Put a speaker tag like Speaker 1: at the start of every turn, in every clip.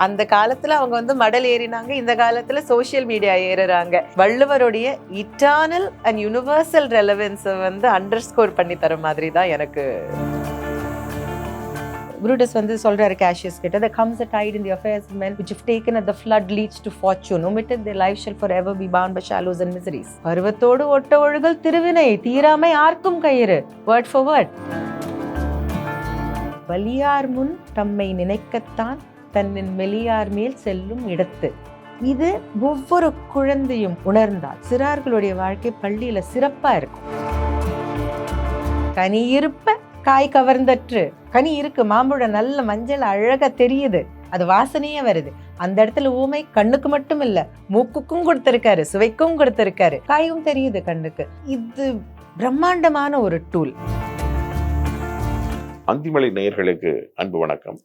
Speaker 1: அந்த காலத்துல அவங்க வந்து மடல் ஏறினாங்க, இந்த காலத்துல சோசியல் மீடியா ஏறுறாங்க. வள்ளுவருடைய இட்டர்னல் அண்ட் யூனிவர்சல் ரெலவென்ஸை வந்து அண்டர்ஸ்கோர் பண்ணி தர மாதிரி தான் எனக்கு. Brutus வந்து சொல்றாரு Cassius கிட்ட, there comes a tide in the affairs of men which if taken at the flood leads to fortune, omitted their life shall forever be bound by shallows and miseries. பருவத்தோடு ஒட்ட ஒழுகல் திருவினை, தீராமை ஆர்க்கும் கயிறு. Word for word. வலியார் முன் தம்மை நினைக்கத்தான் தன்னின் மெலியார் மேல் செல்லும் இடத்து. இது ஒவ்வொரு குழந்தையும் உணர்ந்தால் சிறார்களுடைய வாழ்க்கை பள்ளியில சிறப்பா இருக்கும். கனி இருப்ப காய் கவர்ந்தற்று. கனி இருக்கு, மாம்பழம் நல்ல மஞ்சள் அழகா தெரியுது, அது வாசனையே வருது. அந்த இடத்துல ஊமை கண்ணுக்கு மட்டும் இல்ல, மூக்குக்கும் கொடுத்திருக்காரு, சுவைக்கும் கொடுத்திருக்காரு, காயும் தெரியுது கண்ணுக்கு. இது பிரம்மாண்டமான ஒரு டூல்.
Speaker 2: அந்திமலை நேயர்களுக்கு அன்பு வணக்கம்.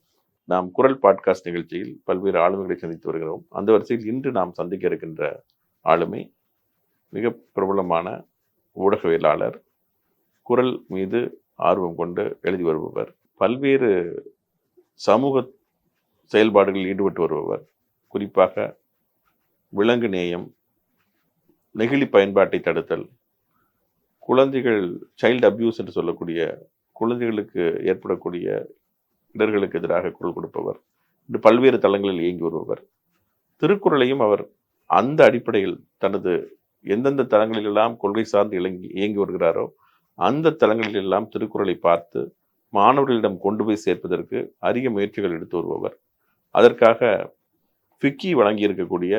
Speaker 2: நாம் குரல் பாட்காஸ்ட் நிகழ்ச்சியில் பல்வேறு ஆளுமைகளை சந்தித்து வருகிறோம். அந்த வரிசையில் இன்று நாம் சந்திக்க இருக்கின்ற ஆளுமை மிக பிரபலமான ஊடகவியலாளர், குரல் மீது ஆர்வம் கொண்டு எழுதி வருபவர், பல்வேறு சமூக செயல்பாடுகளில் ஈடுபட்டு வருபவர், குறிப்பாக விலங்கு நேயம், நெகிழி பயன்பாட்டை தடுத்தல், குழந்தைகள் சைல்டு அபியூஸ் என்று சொல்லக்கூடிய குழந்தைகளுக்கு ஏற்படக்கூடிய இடர்களுக்கு எதிராக குரல் கொடுப்பவர் என்று பல்வேறு தளங்களில் இயங்கி வருபவர். திருக்குறளையும் அவர் அந்த அடிப்படையில் தனது எந்தெந்த தளங்களிலெல்லாம் கொள்கை சார்ந்து இயங்கி வருகிறாரோ அந்த தளங்களில் எல்லாம் திருக்குறளை பார்த்து மாணவர்களிடம் கொண்டு போய் சேர்ப்பதற்கு அரிய முயற்சிகள் எடுத்து வருபவர். அதற்காக ஃபிக்கி வழங்கியிருக்கக்கூடிய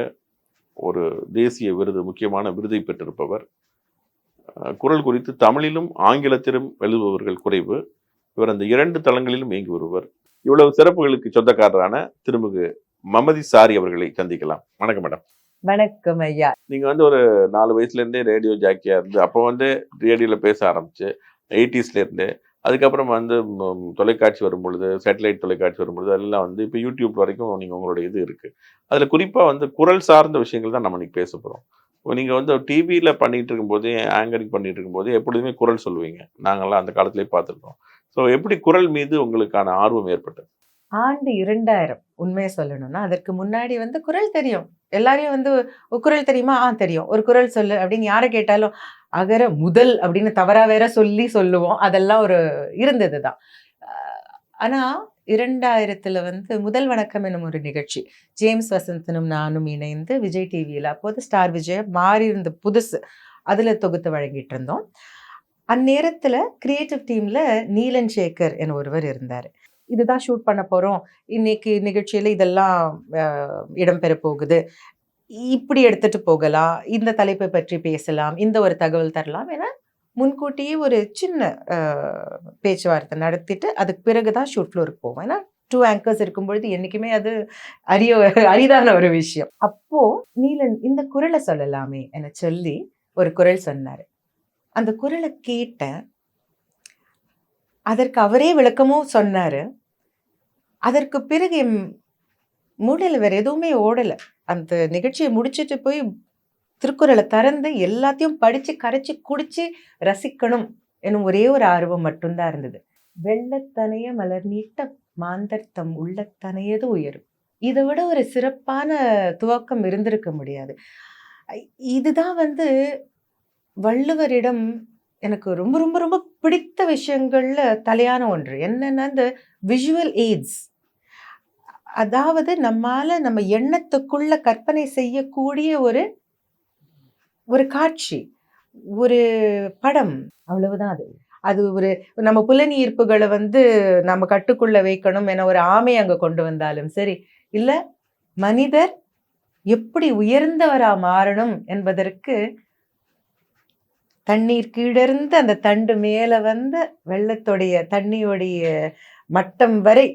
Speaker 2: ஒரு தேசிய விருது, முக்கியமான விருதை பெற்றிருப்பவர். குரல் குறித்து தமிழிலும் ஆங்கிலத்திலும் எழுதுபவர்கள் குறைவு. இவர் அந்த இரண்டு தளங்களிலும் இயங்கி வருவர். இவ்வளவு சிறப்புகளுக்கு சொந்தக்காரரான திருமிகு மமதி சாரி அவர்களை சந்திக்கலாம். வணக்கம் மேடம்.
Speaker 1: வணக்கம் ஐயா.
Speaker 2: நீங்க வந்து ஒரு 4 வயசுல இருந்தே ரேடியோ ஜாக்கியா இருந்து, அப்போ வந்து ரேடியோல பேச ஆரம்பிச்சு 80s இருந்தே, அதுக்கப்புறம் வந்து தொலைக்காட்சி வரும் பொழுது, சேட்டலைட் தொலைக்காட்சி வரும் பொழுது, அதெல்லாம் வந்து இப்போ யூடியூப் வரைக்கும் நீங்க உங்களோட இது இருக்கு. அதுல குறிப்பா வந்து குரல் சார்ந்த விஷயங்கள் தான் நம்ம இன்னைக்கு பேச போறோம். நீங்க வந்து டிவியில பண்ணிட்டு இருக்கும்போது, ஆங்கரிங் பண்ணிட்டு இருக்கும்போது எப்பொழுதுமே குரல் சொல்லுவீங்க. நாங்கெல்லாம் அந்த காலத்திலேயே பார்த்துருக்கோம். ஸோ எப்படி குரல் மீது உங்களுக்கான ஆர்வம் ஏற்பட்டது?
Speaker 1: ஆண்டு 2000 உண்மையை சொல்லணும்னா, அதற்கு முன்னாடி வந்து குரல் தெரியும். எல்லாரையும் வந்து குரல் தெரியுமா? தெரியும். ஒரு குரல் சொல்லு அப்படின்னு யாரை கேட்டாலும் அகர முதல் அப்படின்னு தவறா வேற சொல்லுவோம். அதெல்லாம் ஒரு இருந்தது தான். ஆனா 2000 வந்து முதல் வணக்கம் என்னும் ஒரு நிகழ்ச்சி, ஜேம்ஸ் வசந்தனும் நானும் இணைந்து விஜய் டிவியில், அப்போது ஸ்டார் விஜய் மாறி இருந்த புதுசு, அதுல தொகுத்து வழங்கிட்டு இருந்தோம். அந்நேரத்துல கிரியேட்டிவ் டீம்ல நீலன் சேகர் என ஒருவர் இருந்தார். இதுதான் ஷூட் பண்ண போறோம், இன்னைக்கு நிகழ்ச்சியில இதெல்லாம் இடம்பெற போகுது, இப்படி எடுத்துட்டு போகலாம், இந்த தலைப்பை பற்றி பேசலாம், இந்த ஒரு தகவல் தரலாம் என முன்கூட்டியே ஒரு சின்ன பேச்சுவார்த்தை நடத்திட்டு அதுக்கு பிறகுதான் ஷூட் ஃப்ளோருக்கு போவோம். ஏன்னா 2 ஆங்கர்ஸ் இருக்கும் பொழுது என்னைக்குமே அது அரிதான ஒரு விஷயம். அப்போ நீலன் இந்த குரலை சொல்லலாமே என சொல்லி ஒரு குரல் சொன்னாரு. அந்த குரலை கேட்டேன். அதற்கு அவரே விளக்கமும் சொன்னாரு. அதற்கு பிறகு என் மூளையில வேற எதுவுமே ஓடலை. அந்த நிகழ்ச்சியை முடிச்சுட்டு போய் திருக்குறளை திறந்து எல்லாத்தையும் படிச்சு கரைச்சி குடிச்சு ரசிக்கணும் என்னும் ஒரே ஒரு ஆர்வம் மட்டும்தான் இருந்தது. வெள்ளத்தனைய மலர் நீட்ட மாந்தர் தம் உள்ளத்தனையது உயரும். இதை விட ஒரு சிறப்பான துவக்கம் இருந்திருக்க முடியாது. இதுதான் வந்து வள்ளுவரிடம் எனக்கு ரொம்ப ரொம்ப ரொம்ப பிடித்த விஷயங்கள்ல தலையான ஒன்று. என்னன்னா இந்த விஷுவல் எய்ட்ஸ், அதாவது நம்ம எண்ணத்துக்குள்ள கற்பனை செய்யக்கூடிய ஒரு ஒரு காட்சி, ஒரு படம், அவ்வளவுதான். அது ஒரு நம்ம புலனி ஈர்ப்புகளை வந்து நம்ம கட்டுக்குள்ள வைக்கணும் என ஒரு ஆமை அங்க கொண்டு வந்தாலும் சரி, இல்ல மனிதர் எப்படி உயர்ந்தவரா மாறணும் என்பதற்கு தண்ணீர் கீழிருந்து அந்த தண்டு மேல வந்து வெள்ளத்துடைய தண்ணியோடைய மட்டம் வரை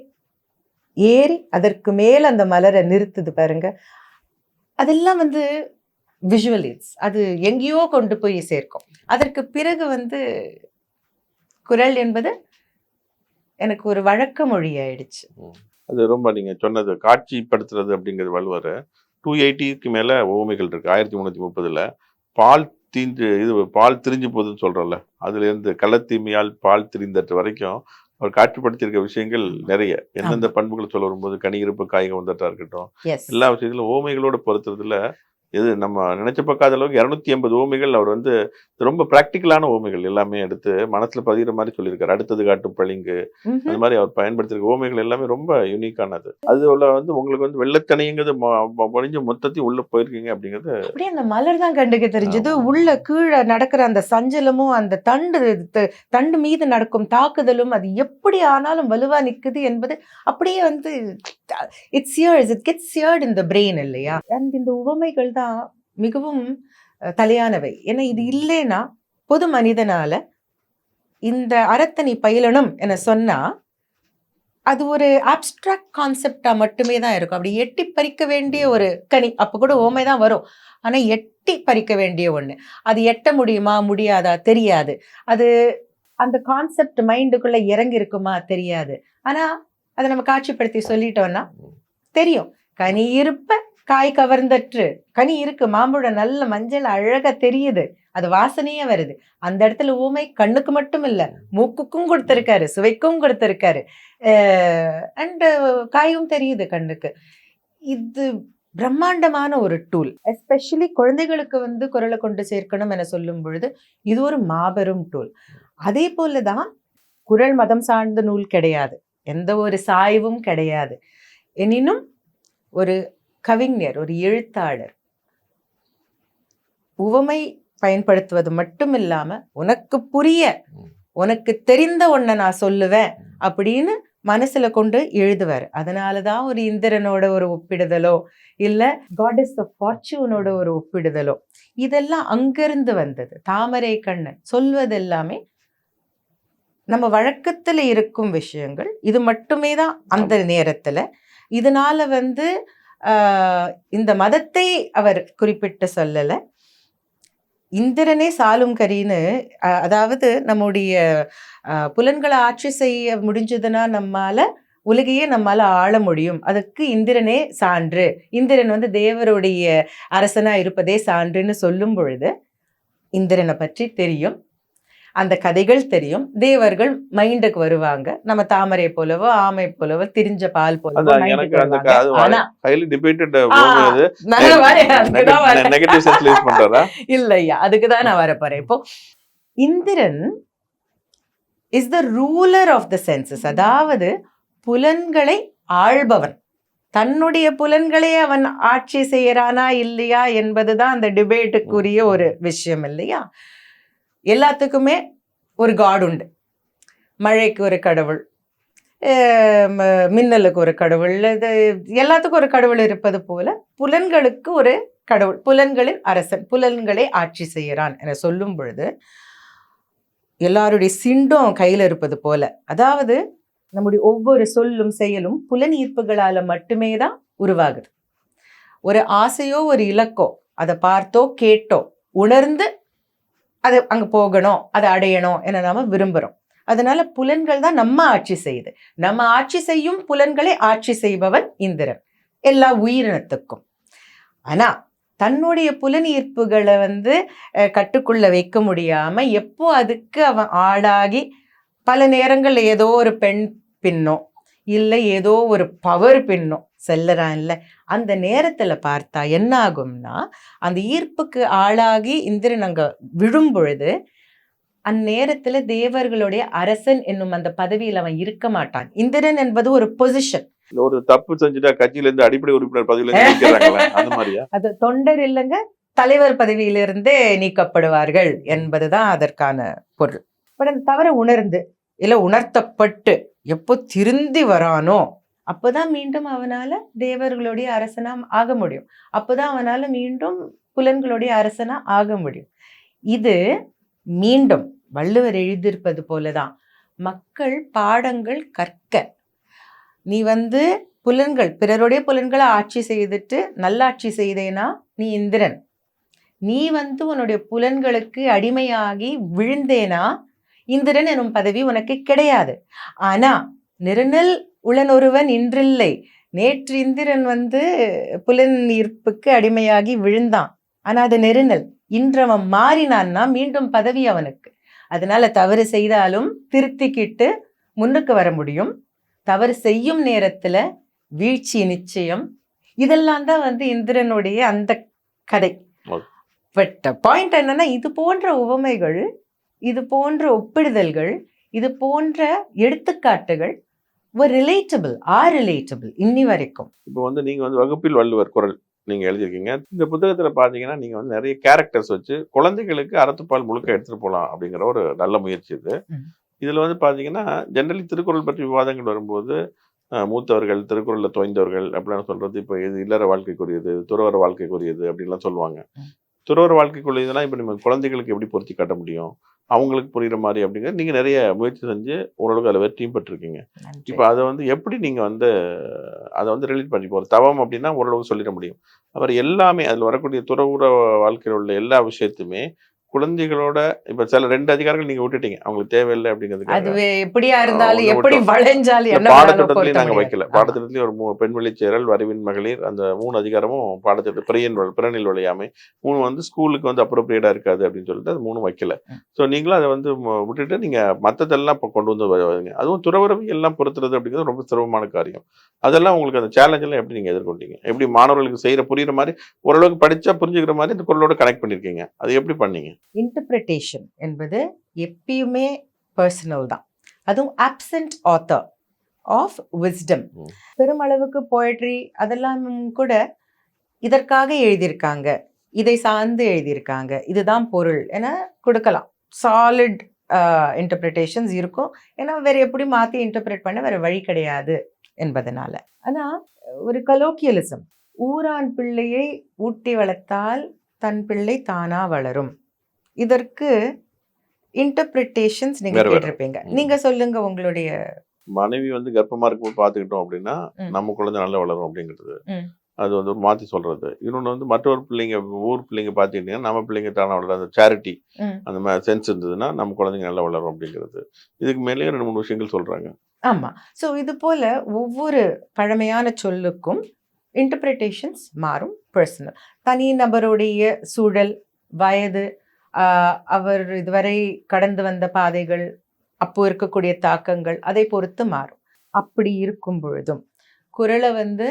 Speaker 1: ஏறி அதற்கு மேல அந்த மலரை நிறுத்துது பாருங்க, அதெல்லாம் வந்து விஷுவல் எய்ட்ஸ். அது எங்கேயோ கொண்டு போய் சேர்க்கும். அதற்கு பிறகு வந்து குரல் என்பது எனக்கு ஒரு வழக்க மொழி ஆயிடுச்சு.
Speaker 2: அது ரொம்ப நீங்க சொன்னது காட்சிப்படுத்துறது அப்படிங்கிறது வள்ளுவர் 280க்கு மேல ஓமைகள் இருக்கு. 1330 பால் திரிஞ்சு போகுதுன்னு சொல்றோம்ல, அதுல இருந்து களத்தீமையால் பால் திரிந்தற்று வரைக்கும் அவர் காட்சிப்படுத்தியிருக்க விஷயங்கள் நிறைய. எந்தெந்த
Speaker 1: ஆமா.
Speaker 2: பண்புகளை சொல்ல வரும்போது கனி இருப்பு காய்க வந்துட்டா இருக்கட்டும்,
Speaker 1: எஸ்.
Speaker 2: எல்லா விஷயத்திலும் ஓமைகளோட பொறுத்துறதுல இது நம்ம நினைச்சு பார்க்காத அளவுக்கு 250 ஓமைகள் அவர் வந்து ரொம்ப பிராக்டிக்கலான ஓமைகள் எல்லாமே எடுத்து மனசுல பதிகிற மாதிரி சொல்லியிருக்காரு. அடுத்தது காட்டும் பளிங்கு, அந்த மாதிரி அவர் பயன்படுத்தியிருக்க ஓமைகள் எல்லாமே ரொம்ப யூனிக்கானது. அதுல வந்து உங்களுக்கு வந்து வெள்ளத்தனைங்கிறது பொழிஞ்சு மொத்தத்தையும் உள்ள போயிருக்கீங்க அப்படிங்கிறது.
Speaker 1: அப்படியே அந்த மலர் தான் கண்டுக்க தெரிஞ்சது.
Speaker 2: ஆமா.
Speaker 1: உள்ள கீழே நடக்கிற அந்த சஞ்சலமும் அந்த தண்டு மீது நடக்கும் தாக்குதலும் அது எப்படி ஆனாலும் வலுவா நிக்குது என்பது அப்படியே வந்து it gets seared in the brain இல்லையா? அண்ட் இந்த உவமைகள் தான் மிகவும் தலையானவை. ஏன்னா இது இல்லைன்னா பொது மனிதனால இந்த அறத்தை நீ பயிலணும் என சொன்னா அது ஒரு அப்டிராக்ட் கான்செப்டா மட்டுமே தான் இருக்கும். அப்படி எட்டி பறிக்க வேண்டிய ஒரு கனி. அப்ப கூட ஓமை தான் வரும். ஆனா எட்டி பறிக்க வேண்டிய ஒண்ணு. அது எட்ட முடியுமா முடியாதா தெரியாது. அது அந்த கான்செப்ட் மைண்டுக்குள்ள இறங்கி இருக்குமா தெரியாது. ஆனா அதை நம்ம காட்சிப்படுத்தி சொல்லிட்டோம்னா தெரியும். கனி இருப்ப காய் கவர்ந்தற்று. கனி இருக்கு, மாம்பழம் நல்ல மஞ்சள் அழகா தெரியுது, அது வாசனையே வருது. அந்த இடத்துல ஊமை கண்ணுக்கு மட்டும் இல்ல, மூக்குக்கும் கொடுத்திருக்காரு, சுவைக்கும் கொடுத்திருக்காரு, அண்ட் காயும் தெரியுது கண்ணுக்கு. இது பிரம்மாண்டமான ஒரு டூல். எஸ்பெஷலி குழந்தைகளுக்கு வந்து குரலை கொண்டு சேர்க்கணும் என சொல்லும் பொழுது இது ஒரு மாபெரும் டூல். அதே போலதான் குரல் மதம் சார்ந்த நூல் கிடையாது, எந்த ஒரு சாய்வும் கிடையாது. எனினும் ஒரு கவிஞர், ஒரு எழுத்தாளர் உவமை பயன்படுத்துவது மட்டும் இல்லாம உனக்கு புரிய, உனக்கு தெரிந்த ஒன்ன நான் சொல்லுவேன் அப்படின்னு மனசுல கொண்டு எழுதுவார். அதனாலதான் ஒரு இந்திரனோட ஒரு ஒப்பிடுதலோ இல்ல காடஸ் ஆஃப் ஃபார்ச்சூனோட ஒரு ஒப்பிடுதலோ இதெல்லாம் அங்கிருந்து வந்தது. தாமரை கண்ணன் சொல்வதெல்லாமே நம்ம வழக்கத்துல இருக்கும் விஷயங்கள். இது மட்டுமே தான் அந்த நேரத்துல. இதனால வந்து இந்த மதத்தை அவர் குறிப்பிட்டு சொல்லல. இந்திரனே சாலும் கரின்னு, அதாவது நம்முடைய புலன்களை ஆட்சி செய்ய முடிஞ்சதுன்னா நம்மால உலகையே நம்மால ஆள முடியும், அதுக்கு இந்திரனே சான்று, இந்திரன் வந்து தேவருடைய அரசனா இருப்பதே சான்றுன்னு சொல்லும் பொழுது இந்திரனை பற்றி தெரியும், அந்த கதைகள் தெரியும், தேவர்கள் மைண்டுக்கு வருவாங்க. நம்ம தாமரை போலவோ ஆமை போலவோ திரிஞ்ச பால் போலவோ மைண்டுக்கு வருவாங்க. ஆனா இல்லையா, அதுக்குதான் நான் வரப்போறேன். இப்போ Indiran is the ruler of the senses, அதாவது புலன்களை ஆள்பவன். தன்னுடைய புலன்களே அவன் ஆட்சி செய்யறானா இல்லையா என்பதுதான் அந்த டிபேட்டுக்குரிய ஒரு விஷயம் இல்லையா? எல்லாத்துக்குமே ஒரு காட் உண்டு. மழைக்கு ஒரு கடவுள், மின்னலுக்கு ஒரு கடவுள், இது எல்லாத்துக்கும் ஒரு கடவுள் இருப்பது போல புலன்களுக்கு ஒரு கடவுள், புலன்களின் அரசன், புலன்களை ஆட்சி செய்யறான் என சொல்லும் பொழுது எல்லாருடைய சிண்டும் கையில இருப்பது போல, அதாவது நம்முடைய ஒவ்வொரு சொல்லும் செயலும் புலன் ஈர்ப்புகளால மட்டுமே தான் உருவாகுது. ஒரு ஆசையோ ஒரு இலக்கோ அதை பார்த்தோ கேட்டோ உணர்ந்து அது அங்க போகணும், அதை அடையணும் என நாம விரும்புறோம். அதனால புலன்கள் தான் நம்ம ஆட்சி செய்யுது. நம்ம ஆட்சி செய்யும் புலன்களை ஆட்சி செய்பவன் இந்திரன் எல்லா உயிரினத்துக்கும். ஆனா தன்னுடைய புலன் ஈர்ப்புகளை வந்து கட்டுக்குள்ள வைக்க முடியாம எப்போ அதுக்கு அவன் ஆளாகி பல நேரங்கள்ல ஏதோ ஒரு பெண் பின்னோ இல்லை ஏதோ ஒரு பவர் பின்னோ செல்லறான் இல்ல, அந்த நேரத்துல பார்த்தா என்ன ஆகும்னா அந்த ஈர்ப்புக்கு ஆளாகி இந்திரன் அங்க விழும் பொழுது அந்நேரத்துல தேவர்களுடைய அரசன் என்னும் அந்த பதவியில் அவன் இருக்க மாட்டான். இந்திரன் என்பது ஒரு பொசிஷன்.
Speaker 2: ஒரு தப்பு செஞ்சுட்டா கட்சியில இருந்து அடிப்படை உறுப்பினர் பதவியில
Speaker 1: அது தொண்டர் இல்லைங்க, தலைவர் பதவியிலிருந்தே நீக்கப்படுவார்கள் என்பதுதான் அதற்கான பொருள். பட் அந்த தவற உணர்ந்து இல்ல உணர்த்தப்பட்டு எப்போ திருந்தி வரானோ அப்போதான் மீண்டும் அவனால தேவர்களுடைய அரசனா ஆக முடியும். அப்போதான் அவனால மீண்டும் புலன்களுடைய அரசனா ஆக முடியும். இது மீண்டும் வள்ளுவர் எழுதியிருப்பது போலதான் மக்கள் பாடங்கள் கற்க. நீ வந்து புலன்கள், பிறருடைய புலன்களை ஆட்சி செய்துட்டு நல்லாட்சி செய்தேனா நீ இந்திரன். நீ வந்து உன்னுடைய புலன்களுக்கு அடிமையாகி விழுந்தேனா இந்திரன் எனும் பதவி உனக்கு கிடையாது. ஆனா நிருநல் உளனொருவன் இன்றில்லை. நேற்று இந்திரன் வந்து புலன் ஈர்ப்புக்கு அடிமையாகி விழுந்தான், ஆனா அது நெருநல். இன்று அவன் மாறினான்னா மீண்டும் பதவி அவனுக்கு. அதனால தவறு செய்தாலும் திருத்திக்கிட்டு முன்னுக்கு வர முடியும். தவறு செய்யும் நேரத்துல வீழ்ச்சி நிச்சயம். இதெல்லாம் தான் வந்து இந்திரனுடைய அந்த கதை. பட் பாயிண்ட் என்னன்னா, இது போன்ற உவமைகள், இது போன்ற ஒப்பிடுதல்கள், இது போன்ற எடுத்துக்காட்டுகள் ரிலேட்டபிள் இன்னி வரைக்கும்.
Speaker 2: இப்போ வந்து நீங்க வந்து வகுப்பில் வள்ளுவர் குறள் நீங்க எழுதியிருக்கீங்க. இந்த புத்தகத்துல பாத்தீங்கன்னா நீங்க வந்து நிறைய கேரக்டர்ஸ் வச்சு குழந்தைகளுக்கு அறத்துப்பால் முழுக்க எடுத்துட்டு போகலாம் அப்படிங்கிற ஒரு நல்ல முயற்சி இது. இதுல வந்து பாத்தீங்கன்னா ஜெனரலி திருக்குறள் பற்றி விவாதங்கள் வரும்போது மூத்தவர்கள், திருக்குறள்ல தோய்ந்தவர்கள் அப்படிலாம் சொல்றது, இப்போ இது இல்லற வாழ்க்கைக்குரியது, துறவற வாழ்க்கைக்குரியது அப்படின்லாம் சொல்லுவாங்க. துறவற வாழ்க்கைக்குரியதெல்லாம் இப்போ நம்ம குழந்தைகளுக்கு எப்படி பொருத்தி காட்ட முடியும், அவங்களுக்கு புரியுற மாதிரி அப்படிங்கிறது நீங்க நிறைய முயற்சி செஞ்சு ஓரளவுக்கு அதில் வெற்றியும் பெற்றிருக்கீங்க. இப்போ அதை வந்து எப்படி நீங்க வந்து அதை வந்து ரிலீட் பண்ணி போகிற தவம் அப்படின்னா ஓரளவுக்கு சொல்லிட முடியும். அப்புறம் எல்லாமே அதில் வரக்கூடிய துறவுற வாழ்க்கையில் உள்ள எல்லா விஷயத்தையுமே குழந்தைகளோட இப்ப சில 2 அதிகாரங்கள் நீங்க விட்டுட்டீங்க, அவங்களுக்கு தேவையில்லை அப்படிங்கிறதுக்காக.
Speaker 1: அதுவே எப்படியா இருந்தாலும் எப்படி வளைஞ்சாலும் என்ன
Speaker 2: பாடத்திட்டத்திலையும் நாங்க வைக்கல. பாடத்திட்டத்திலையும் ஒரு பெண்வெளி சேரல், வரிவின் மகளிர், அந்த 3 அதிகாரமும் பாடத்திட்ட பிறனில் விளையாமை 3 வந்து ஸ்கூலுக்கு வந்து அப்ரோப்ரியேட்டா இருக்காது அப்படின்னு சொல்லிட்டு அது 3 வைக்கல. ஸோ நீங்களும் அதை வந்து விட்டுட்டு நீங்க மற்றதெல்லாம் இப்போ கொண்டு வந்து வருவீங்க. அதுவும் துறவரவை எல்லாம் பொறுத்துறது அப்படிங்கிறது ரொம்ப சிரமமான காரியம். அதெல்லாம் உங்களுக்கு அந்த சேலஞ்ச் எல்லாம் எப்படி நீங்க எதிர்கொண்டீங்க? எப்படி மாணவர்களுக்கு செய்யற புரியுற மாதிரி ஓரளவுக்கு படிச்சா புரிஞ்சுக்கிற மாதிரி இந்த குரலோட கனெக்ட் பண்ணிருக்கீங்க, அது எப்படி பண்ணீங்க?
Speaker 1: இன்டர்பிரிட்டேஷன் என்பது எப்பயுமே பர்சனல் தான். அதுவும் ஆப்சென்ட் ஆத்தர் ஆஃப் விஸ்டம். பெருமளவுக்கு போயட்ரி அதெல்லாம் கூட இதற்காக எழுதியிருக்காங்க, இதை சார்ந்து எழுதியிருக்காங்க, இதுதான் பொருள் என கொடுக்கலாம். சாலிட் இன்டர்பிரிட்டேஷன்ஸ் இருக்கும். ஏன்னா வேற எப்படி மாற்றி இன்டர்பிரேட் பண்ண வேற வழி கிடையாது என்பதனால. ஆனால் ஒரு கலோக்கியலிசம், ஊரான் பிள்ளையை ஊட்டி வளர்த்தால் தன் பிள்ளை தானா வளரும், இதற்கு இன்டர்பிரிட்டேஷன்ஸ் நீங்க கேட்டிருப்பீங்க. நீங்க சொல்லுங்க உங்களுடைய.
Speaker 2: மனைவி வந்து கர்ப்பமா இருக்கும்போது பாத்துக்கிட்டோம் அப்படின்னா நம்ம குழந்தை நல்லா வளரும் அப்படிங்கிறது, அது வந்து ஒரு மாத்தி சொல்றது. இன்னொன்று வந்து மற்றொரு பிள்ளைங்க, ஊர் பிள்ளைங்க பார்த்துக்கிட்டீங்கன்னா நம்ம பிள்ளைங்க தானே வளரும், அந்த சேரிட்டி அந்த மாதிரி சென்ஸ் இருந்ததுன்னா நம்ம குழந்தைங்க நல்லா வளரும் அப்படிங்கிறது. இதுக்கு மேலேயே 2-3 விஷயங்கள் சொல்றாங்க.
Speaker 1: ஆமா. ஸோ இது போல ஒவ்வொரு பழமையான சொல்லுக்கும் இன்டர்பிரிட்டேஷன்ஸ் மாறும். பர்சனல், தனி நபருடைய சூழல், வயது, அவர் இதுவரை கடந்து வந்த பாதைகள், அப்போ இருக்கக்கூடிய தாக்கங்கள், அதை பொறுத்து மாறும். அப்படி இருக்கும் பொழுதும் குறளை வந்து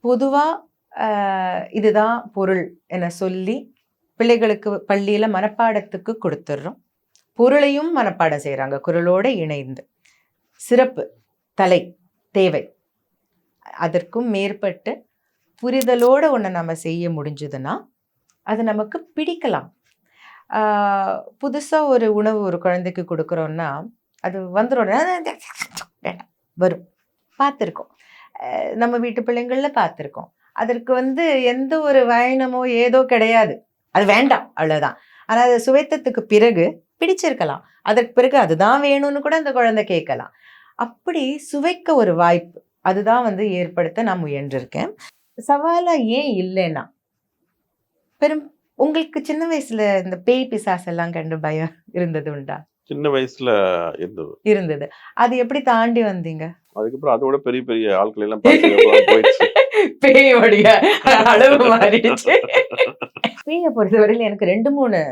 Speaker 1: பொதுவா இதுதான் பொருள் என சொல்லி பிள்ளைகளுக்கு பள்ளியில மனப்பாடத்துக்கு கொடுத்துடுறோம். பொருளையும் மனப்பாடம் செய்யறாங்க குறளோட இணைந்து. சிறப்பு, தலை, தேவை, அதற்கும் மேற்பட்டு புரிதலோட ஒன்று நம்ம செய்ய முடிஞ்சதுன்னா அது நமக்கு பிடிக்கலாம். புதுசாக ஒரு உணவு ஒரு குழந்தைக்கு கொடுக்குறோன்னா அது வந்துடும், வேண்டாம் வரும், பார்த்துருக்கோம், நம்ம வீட்டு பிள்ளைங்களில் பார்த்துருக்கோம். அதற்கு வந்து எந்த ஒரு வயனமோ ஏதோ கிடையாது, அது வேண்டாம் அவ்வளோதான். ஆனால் அது சுவைத்ததுக்கு பிறகு பிடிச்சிருக்கலாம், அதற்கு பிறகு அதுதான் வேணும்னு கூட அந்த குழந்தை கேட்கலாம். அப்படி சுவைக்க ஒரு வாய்ப்பு அதுதான் வந்து ஏற்படுத்த நான் முயன்றிருக்கேன். சவாலா ஏன் இல்லைன்னா, உங்களுக்கு சின்ன வயசுல இந்த பேய் பிசாசு எல்லாம் கண்டு பயம் இருந்தது உண்டா?
Speaker 2: சின்ன வயசுல
Speaker 1: இருந்தது. அது எப்படி தாண்டி வந்தீங்க?
Speaker 2: அதுக்கப்புறம் அதோட பெரிய பெரிய ஆட்கள் எல்லாம் போயிடுச்சு.
Speaker 1: பேயோடைய அளவு மாறிடுச்சு. பேயை பொறுத்தவரையில் எனக்கு 2-3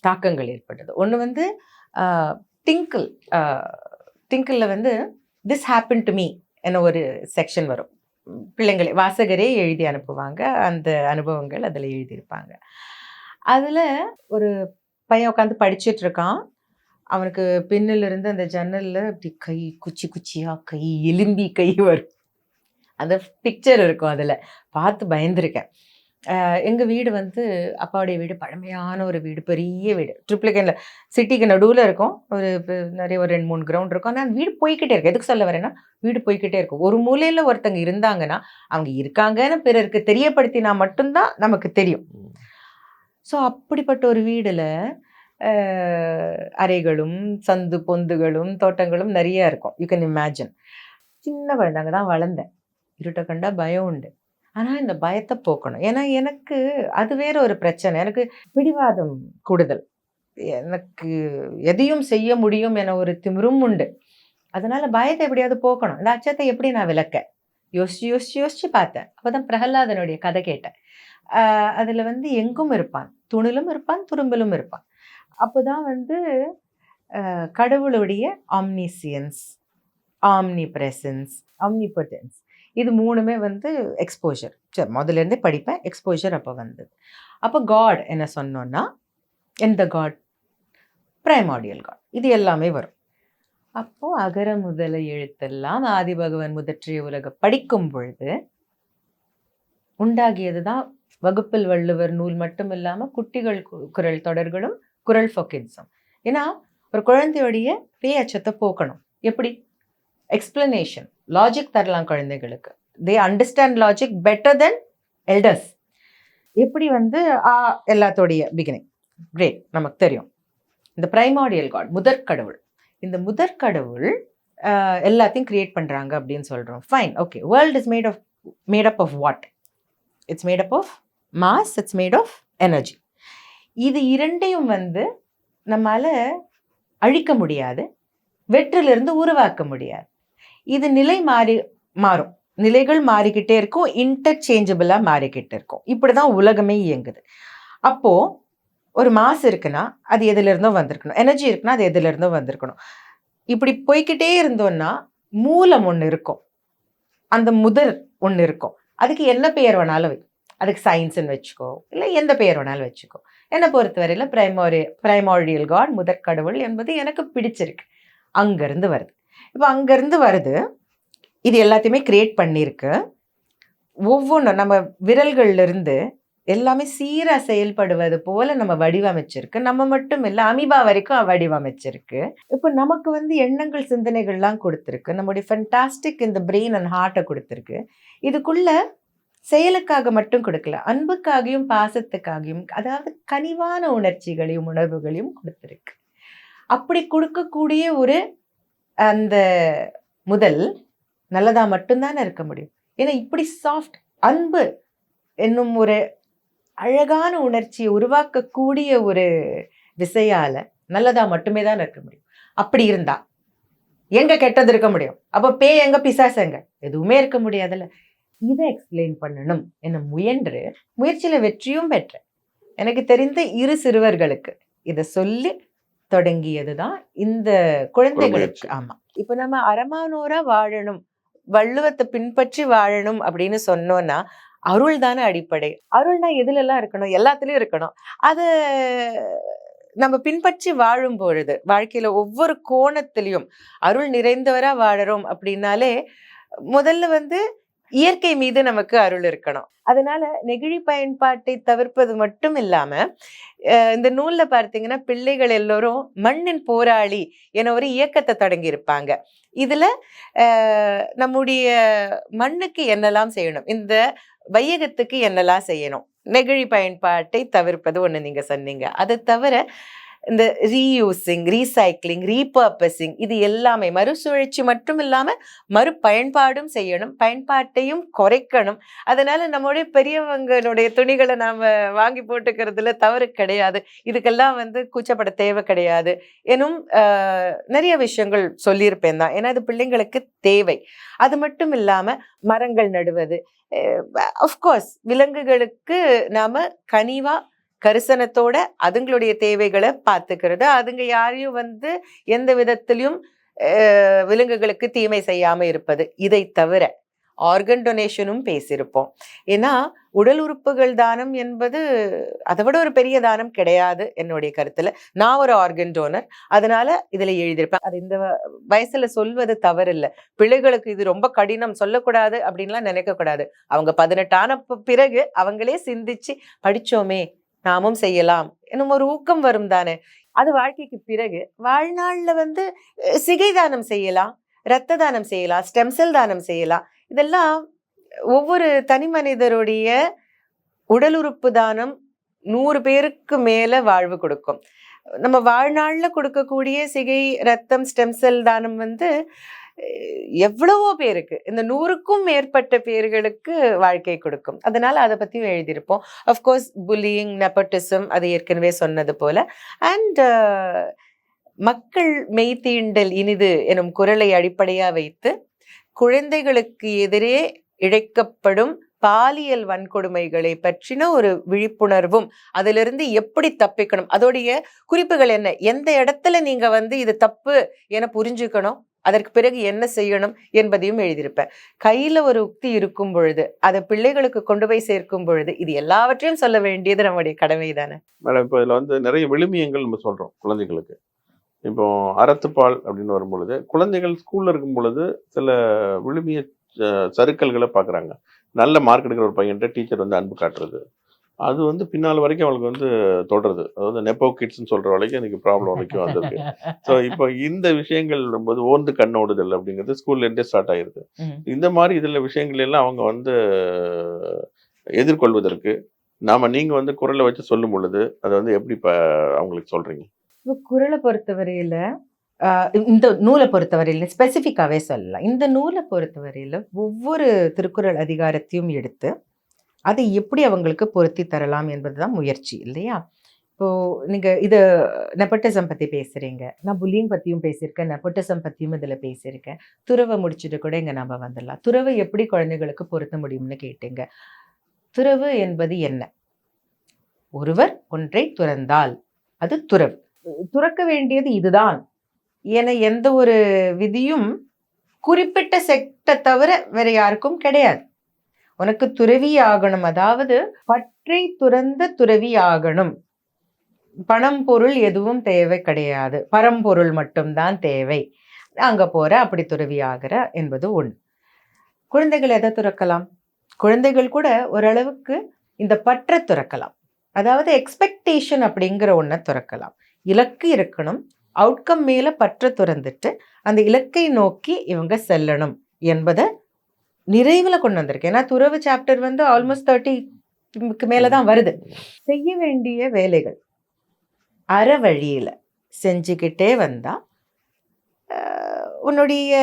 Speaker 1: தாக்கங்கள் ஏற்பட்டது. ஒன்று வந்து டிங்கிள்ல வந்து திஸ் ஹேப்பன் டு மீ என ஒரு செக்ஷன் வரும். பிள்ளைங்களை வாசகரே எழுதி அனுப்புவாங்க, அந்த அனுபவங்கள் அதில் எழுதியிருப்பாங்க. அதில் ஒரு பையன் உட்காந்து படிச்சுட்டு இருக்கான். அவனுக்கு பின்னில் இருந்து அந்த ஜன்னலில் அப்படி கை குச்சி குச்சியாக கை எலும்பி கை வரும். அந்த பிக்சர் இருக்கும், அதில் பார்த்து பயந்துருக்கேன். எங்கள் வீடு வந்து அப்பாவுடைய வீடு பழமையான ஒரு வீடு, பெரிய வீடு, ட்ரிப்ளிகேனில் சிட்டிக்கு நடுவில் இருக்கும். நிறைய ஒரு 2-3 கிரவுண்ட் இருக்கும். ஆனால் வீடு போய்கிட்டே இருக்கும். எதுக்கு சொல்ல வரேன்னா, வீடு போய்கிட்டே இருக்கும். ஒரு மூலையில் ஒருத்தங்க இருந்தாங்கன்னா அவங்க இருக்காங்கன்னு பிறருக்கு தெரியப்படுத்தினா மட்டும்தான் நமக்கு தெரியும். ஸோ அப்படிப்பட்ட ஒரு வீடில் அறைகளும் சந்து பொந்துகளும் தோட்டங்களும் நிறைய இருக்கும். You can imagine. சின்ன குழந்தைங்க தான் வளர்ந்தேன். இருட்டை கண்டா பயம் உண்டு. ஆனால் இந்த பயத்தை போக்கணும். ஏன்னா எனக்கு அது வேற ஒரு பிரச்சனை. எனக்கு பிடிவாதம் கூடுதல். எனக்கு எதையும் செய்ய முடியும் என ஒரு திமிரும் உண்டு. அதனால பயத்தை எப்படியாவது போக்கணும். இந்த அச்சத்தை எப்படி நான் விளக்க யோசிச்சு பார்த்தேன். அப்போதான் பிரகலாதனுடைய கதை கேட்டேன். அதில் வந்து எங்கும் இருப்பான், துணிலும் இருப்பான், துரும்பிலும் இருப்பான். அப்போதான் வந்து கடவுளுடைய ஆம்னிசியன்ஸ், ஆம்னிப்ரெசன்ஸ், ஆம்னிபொட்டன்ஸ், இது மூணுமே வந்து எக்ஸ்போஜர். சரி, முதல்ல இருந்தே படிப்பேன், எக்ஸ்போஜர் அப்போ வந்தது. அப்போ காட் என்ன சொன்னோன்னா, எந்த காட்? Primordial God. இது எல்லாமே வரும். அப்போ அகர முதல எழுத்தெல்லாம் ஆதிபகவன் முதற்றிய உலக படிக்கும் பொழுது உண்டாகியது தான் வகுப்பில் வள்ளுவர் நூல் மட்டும் இல்லாமல் குட்டிகள் குரல் தொடர்களும் குரல் ஃபொக்கிட்ஸும். ஏன்னா ஒரு குழந்தையுடைய பேச்சத்தை போக்கணும். எப்படி? எக்ஸ்பிளனேஷன், லாஜிக் தரலாம் குழந்தைகளுக்கு. They understand logic better then elders. எப்படி வந்து எல்லாத்தோடைய பிகினிங் கிரேட் நமக்கு தெரியும். இந்த பிரைமார்டியல் காட், முதற்கடவுள், இந்த முதற்கடவுள் எல்லாத்தையும் கிரியேட் பண்ணுறாங்க அப்படின்னு சொல்கிறோம். Fine, okay. World is made up of what? It's made up of mass, it's made of energy. இது இரண்டையும் வந்து நம்மளால் அழிக்க முடியாது, வெற்றிலிருந்து உருவாக்க முடியாது. இது நிலை மாறும், நிலைகள் மாறிக்கிட்டே இருக்கும், இன்டர்சேஞ்சபிளாக மாறிக்கிட்டே இருக்கும். இப்படி தான் உலகமே இயங்குது. அப்போது ஒரு மாஸ் இருக்குன்னா அது எதுலேருந்தோ வந்திருக்கணும், எனர்ஜி இருக்குன்னா அது எதுலேருந்தோ வந்திருக்கணும். இப்படி போய்கிட்டே இருந்தோம்னா மூலம் ஒன்று இருக்கும், அந்த முதல் ஒன்று இருக்கும். அதுக்கு என்ன பெயர் வேணாலும் அதுக்கு சயின்ஸ்ன்னு வச்சுக்கோ, இல்லை எந்த பெயர் வேணாலும் வச்சுக்கோ. என்னை பொறுத்தவரையில் பிரைமார்டியல் காட், முதற்கடவுள் என்பது எனக்கு பிடிச்சிருக்கு. அங்கேருந்து வருது. இப்போ அங்கேருந்து வருது, இது எல்லாத்தையுமே கிரியேட் பண்ணியிருக்கு. ஒவ்வொன்றும் நம்ம விரல்கள்லேருந்து எல்லாமே சீராக செயல்படுவது போல நம்ம வடிவமைச்சிருக்கு. நம்ம மட்டும் இல்லை, அமீபா வரைக்கும் வடிவமைச்சிருக்கு. இப்போ நமக்கு வந்து எண்ணங்கள், சிந்தனைகள்லாம் கொடுத்துருக்கு. நம்முடைய ஃபென்டாஸ்டிக் இந்த பிரெயின் அண்ட் ஹார்ட்டை கொடுத்துருக்கு. இதுக்குள்ள செயலுக்காக மட்டும் கொடுக்கல, அன்புக்காகவும் பாசத்துக்காகவும், அதாவது கனிவான உணர்ச்சிகளையும் உணர்வுகளையும் கொடுத்துருக்கு. அப்படி கொடுக்கக்கூடிய ஒரு அந்த முதல் நல்லதா மட்டும்தானே இருக்க முடியும். ஏன்னா இப்படி சாஃப்ட் அன்பு என்னும் ஒரு அழகான உணர்ச்சியை உருவாக்கக்கூடிய ஒரு விசையால நல்லதா மட்டுமே தான் இருக்க முடியும். அப்படி இருந்தா எங்க கெட்டது இருக்க முடியும்? அப்போ பேய் எங்க, பிசாசு எங்க? எதுவுமே இருக்க முடியாதுல்ல. இதை எக்ஸ்பிளைன் பண்ணணும் என முயற்சியில வெற்றியும் பெற்றேன். எனக்கு தெரிந்த 2 சிறுவர்களுக்கு இதை சொல்லி தொடங்கியதுதான் இந்த குழந்தைகளுக்கு. ஆமா, இப்ப நம்ம அறமானோரா வாழணும், வள்ளுவத்தை பின்பற்றி வாழணும் அப்படின்னு சொன்னோம்னா அருள் தானே அடிப்படை. அருள்னா எதுல எல்லாம் இருக்கணும்? எல்லாத்துலயும் இருக்கணும். அது நம்ம பின்பற்றி வாழும் பொழுது வாழ்க்கையில ஒவ்வொரு கோணத்திலையும் அருள் நிறைந்தவரா வாழறோம் அப்படின்னாலே முதல்ல வந்து இயற்கை மீது நமக்கு அருள் இருக்கணும். அதனால நெகிழி பயன்பாட்டை தவிர்ப்பது மட்டும் இல்லாம இந்த நூல்ல பார்த்தீங்கன்னா பிள்ளைகள் எல்லோரும் மண்ணின் போராளி என ஒரு இயக்கத்தை தொடங்கி இருப்பாங்க. இதுல நம்முடைய மண்ணுக்கு என்னெல்லாம் செய்யணும், இந்த வையகத்துக்கு என்னெல்லாம் செய்யணும், நெகிழி பயன்பாட்டை தவிர்ப்பது ஒன்று நீங்க சொன்னீங்க. அதை தவிர இந்த ரீயூசிங், ரீசைக்ளிங், ரீபர்பஸிங், இது எல்லாமே மறுசுழற்சி மட்டும் இல்லாம மறுபயன்பாடும் செய்யணும், பயன்பாட்டையும் குறைக்கணும். அதனால நம்மளுடைய பெரியவங்களுடைய துணிகளை நாம வாங்கி போட்டுக்கிறதுல தவறு கிடையாது. இதுக்கெல்லாம் வந்து கூச்சப்பட தேவை கிடையாது எனும் நிறைய விஷயங்கள் சொல்லியிருப்பேன் தான். ஏன்னா அது பிள்ளைங்களுக்கு தேவை. அது மட்டும் இல்லாம மரங்கள் நடுவது, அஃப்கோர்ஸ் விலங்குகளுக்கு நாம கனிவா கரிசனத்தோட அதுங்களுடைய தேவைகளை பார்த்துக்கிறது, அதுங்க யாரையும் வந்து எந்த விதத்திலையும் விலங்குகளுக்கு தீமை செய்யாம இருப்பது. இதை தவிர ஆர்கன் டொனேஷனும் பேசியிருப்போம். ஏன்னா உடல் உறுப்புகள் தானம் என்பது அதை விட ஒரு பெரிய தானம் கிடையாது என்னுடைய கருத்துல. நான் ஒரு ஆர்கன் டோனர், அதனால இதுல எழுதியிருப்பேன். அது இந்த வயசுல சொல்வது தவறில்லை. பிள்ளைகளுக்கு இது ரொம்ப கடினம், சொல்லக்கூடாது அப்படின்லாம் நினைக்க கூடாது. அவங்க 18 ஆன பிறகு அவங்களே சிந்திச்சு படிச்சோமே நாமும் செய்யலாம் என்னும் ஒரு ஊக்கம் வரும் தானே. அது வாழ்க்கைக்கு பிறகு வாழ்நாள்ல வந்து சிகை தானம் செய்யலாம், இரத்த தானம் செய்யலாம், ஸ்டெம் செல் தானம் செய்யலாம். இதெல்லாம் ஒவ்வொரு தனி மனிதருடைய உடல் உறுப்பு தானம் 100 பேருக்கு மேல வாழ்வு கொடுக்கும். நம்ம வாழ்நாள்ல கொடுக்கக்கூடிய சிகை, ரத்தம், ஸ்டெம் செல் தானம் வந்து எவ்வளவோ பேருக்கு, இந்த 100க்கும் மேற்பட்ட பேர்களுக்கு வாழ்க்கை கொடுக்கும். அதனால அதை பத்தியும் எழுதியிருப்போம். அஃப்கோர்ஸ் புல்லியிங், நெப்போட்டிசம், அது ஏற்கனவே சொன்னது போல. அண்ட் மக்கள் மெய்தீண்டல் இனிது எனும் குரலை அடிப்படையா வைத்து குழந்தைகளுக்கு எதிரே இழைக்கப்படும் பாலியல் வன்கொடுமைகளை பற்றின ஒரு விழிப்புணர்வும், அதிலிருந்து எப்படி தப்பிக்கணும், அதோடைய குறிப்புகள் என்ன, எந்த இடத்துல நீங்க வந்து இது தப்பு என புரிஞ்சுக்கணும், அதற்கு பிறகு என்ன செய்யணும் என்பதையும் எழுதியிருப்பேன். கையில ஒரு உக்தி இருக்கும் பொழுது அதை பிள்ளைகளுக்கு கொண்டு போய் சேர்க்கும் பொழுது இது எல்லாவற்றையும் சொல்ல வேண்டியது நம்முடைய கடமை தானே.
Speaker 2: மேடம், இப்போ இதில் வந்து நிறைய விழுமியங்கள் நம்ம சொல்கிறோம் குழந்தைகளுக்கு. இப்போ அறத்துப்பால் அப்படின்னு வரும் பொழுது குழந்தைகள் ஸ்கூல்ல இருக்கும் பொழுது சில விழுமிய சறுக்கல்களை பார்க்குறாங்க. நல்ல மார்க் எடுக்கிற ஒரு பையன்கிட்ட டீச்சர் வந்து அன்பு காட்டுறது, அது வந்து பின்னால் வரைக்கும் அவளுக்கு வந்து தொடருது. அதாவது நெப்போ கிட்ஸ்ன்னு சொல்கிற வரைக்கும் எனக்கு ப்ராப்ளம் வரைக்கும் வந்திருக்கு. ஸோ இப்போ இந்த விஷயங்கள் போது ஓர்ந்து கண்ணோடுதல் அப்படிங்கிறது ஸ்கூல்லேருந்தே ஸ்டார்ட் ஆகிருது. இந்த மாதிரி இதில் விஷயங்கள் எல்லாம் அவங்க வந்து எதிர்கொள்வதற்கு நீங்கள் வந்து குரலை வச்சு சொல்லும் பொழுது அதை வந்து எப்படி அவங்களுக்கு சொல்கிறீங்க?
Speaker 1: இப்போ குறளை பொறுத்தவரையில இந்த நூலை பொறுத்தவரையில ஸ்பெசிஃபிக்காவே சொல்லலாம். இந்த நூலை பொறுத்தவரையில ஒவ்வொரு திருக்குறள் அதிகாரத்தையும் எடுத்து அதை எப்படி அவங்களுக்கு பொருத்தி தரலாம் என்பதுதான் முயற்சி இல்லையா. இப்போ நீங்க இது நெப்போட்டிசம் பத்தி பேசுறீங்க, நான் புல்லிங் பத்தியும் பேசியிருக்கேன், நெப்போட்டிசம் பத்தியும் இதுல பேசியிருக்கேன். துறவை முடிச்சுட்டு கூட இங்க நம்ம வந்துடலாம். துறவை எப்படி குழந்தைகளுக்கு பொருத்த முடியும்னு கேட்டீங்க. துறவு என்பது என்ன? ஒருவர் ஒன்றை துறந்தால் அது துறவு. துறக்க வேண்டியது இதுதான் என எந்த ஒரு விதியும் குறிப்பிட்ட செக்டை தவிர வேற யாருக்கும் கிடையாது. உனக்கு துறவி ஆகணும், அதாவது பற்றை துறந்த துறவி ஆகணும். பணம் பொருள் எதுவும் தேவை கிடையாது, பரம்பொருள் மட்டும்தான் தேவை. அங்க போற அப்படி துறவி ஆகிற என்பது ஒண்ணு. குழந்தைகள் எதை துறக்கலாம்? குழந்தைகள் கூட ஓரளவுக்கு இந்த பற்றை துறக்கலாம். அதாவது எக்ஸ்பெக்டேஷன் அப்படிங்கிற ஒன்றை துறக்கலாம். இலக்கு இருக்கணும், அவுட்கம் மேல பற்ற துறந்துட்டு அந்த இலக்கை நோக்கி இவங்க செல்லணும் என்பதை நிறைவில் கொண்டு வந்திருக்கேன். ஏன்னா துறவு சாப்டர் வந்து ஆல்மோஸ்ட் 30க்கு மேலதான் வருது. செய்ய வேண்டிய வேலைகள் அற வழியில செஞ்சுக்கிட்டே வந்தா உன்னுடைய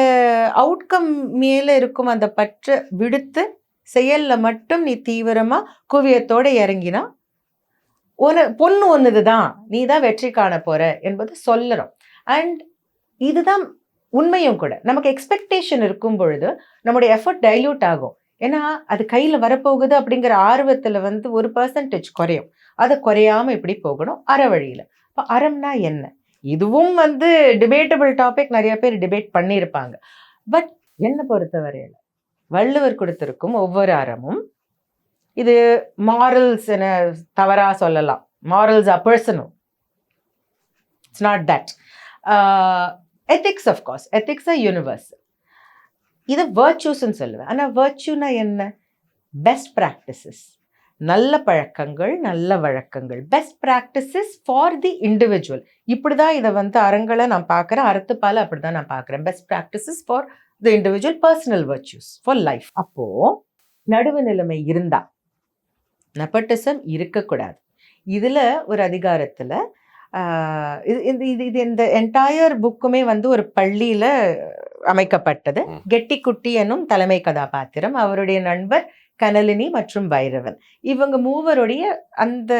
Speaker 1: அவுட்கம் மேல இருக்கும் அந்த பற்ற விடுத்து செயல்ல மட்டும் நீ தீவிரமா குவியத்தோட இறங்கினா பொண்ணு ஒண்ணுதுதான், நீ தான் வெற்றி காண போற என்பது சொல்லறோம். அண்ட் இதுதான் உண்மையும் கூட. நமக்கு எக்ஸ்பெக்டேஷன் இருக்கும் பொழுது நம்முடைய எஃபர்ட் டைல்யூட் ஆகும். ஏன்னா அது கையில வரப்போகுது அப்படிங்கிற ஆர்வத்துல வந்து 1% குறையும். அதை குறையாம இப்படி போகணும் அற வழியில. இப்போ அறம்னா என்ன? இதுவும் வந்து டிபேட்டபிள் டாபிக், நிறைய பேர் டிபேட் பண்ணியிருப்பாங்க. பட் என்னை பொறுத்தவரையில வள்ளுவர் கொடுத்திருக்கும் ஒவ்வொரு அறமும், இது மாரல்ஸ் என தவறா சொல்லலாம், morals are personal, it's not that. Ethics of course, ethics are universal. இது வேர்ச்சூஸ்ன்னு சொல்லுவேன். ஆனால் வேர்ச்சூனா என்ன? பெஸ்ட் ப்ராக்டிசஸ், நல்ல பழக்கங்கள், நல்ல வழக்கங்கள், best practices for the individual. இப்படிதான் இதை வந்து அறங்களை நான் பார்க்குறேன், அறத்துப்பால அப்படிதான் நான் பார்க்குறேன். Best practices for the individual, personal virtues for life. அப்போ நடுவு நிலைமை இருந்தா நெப்போட்டிசம் இருக்கக்கூடாது. இதுல ஒரு அதிகாரத்துல இந்த என்டையர் புக்குமே வந்து ஒரு பள்ளியில அமைக்கப்பட்டது. கெட்டிக்குட்டி என்னும் தலைமை கதாபாத்திரம், அவருடைய நண்பர் கனலினி மற்றும் பைரவன், இவங்க மூவருடைய அந்த